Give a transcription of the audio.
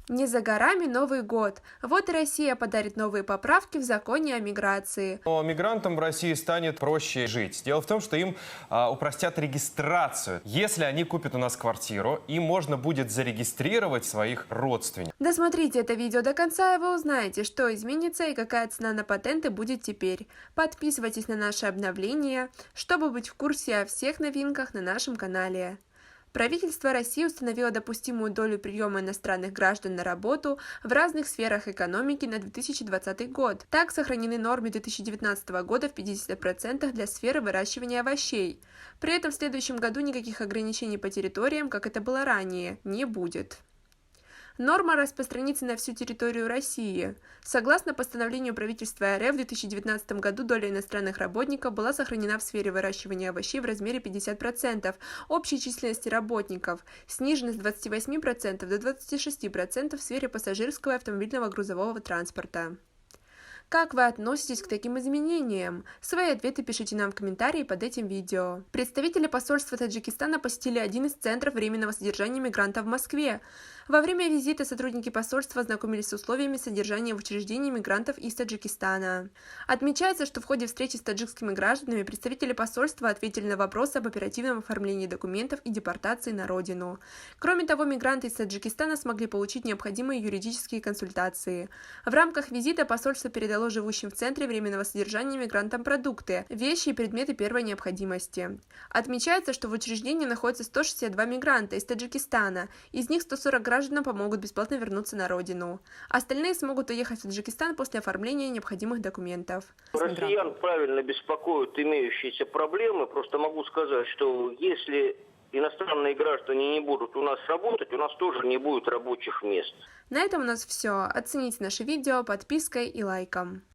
Не за горами Новый год. Вот и Россия подарит новые поправки в законе о миграции. Но мигрантам в России станет проще жить. Дело в том, что им упростят регистрацию. Если они купят у нас квартиру, им можно будет зарегистрировать своих родственников. Досмотрите это видео до конца, и вы узнаете, что изменится и какая цена на патенты будет теперь. Подписывайтесь на наши обновления, чтобы быть в курсе о всех новинках на нашем канале. Правительство России установило допустимую долю приема иностранных граждан на работу в разных сферах экономики на 2020 год. Так сохранены нормы 2019 года в 50% для сферы выращивания овощей. При этом в следующем году никаких ограничений по территориям, как это было ранее, не будет. Норма распространится на всю территорию России. Согласно постановлению правительства РФ, в 2019 году доля иностранных работников была сохранена в сфере выращивания овощей в размере 50% общей численности работников, снижена с 28% до 26% в сфере пассажирского и автомобильного грузового транспорта. Как вы относитесь к таким изменениям? Свои ответы пишите нам в комментарии под этим видео. Представители посольства Таджикистана посетили один из центров временного содержания мигрантов в Москве. Во время визита сотрудники посольства ознакомились с условиями содержания в учреждении мигрантов из Таджикистана. Отмечается, что в ходе встречи с таджикскими гражданами представители посольства ответили на вопросы об оперативном оформлении документов и депортации на родину. Кроме того, мигранты из Таджикистана смогли получить необходимые юридические консультации. В рамках визита посольство передало живущим в центре временного содержания мигрантам продукты, вещи и предметы первой необходимости. Отмечается, что в учреждении находится 162 мигранта из Таджикистана, из них 140 гражданам помогут бесплатно вернуться на родину. Остальные смогут уехать в Таджикистан после оформления необходимых документов. Россиян правильно беспокоят имеющиеся проблемы. Просто могу сказать, что если иностранные граждане не будут у нас работать, у нас тоже не будет рабочих мест. На этом у нас все. Оцените наше видео подпиской и лайком.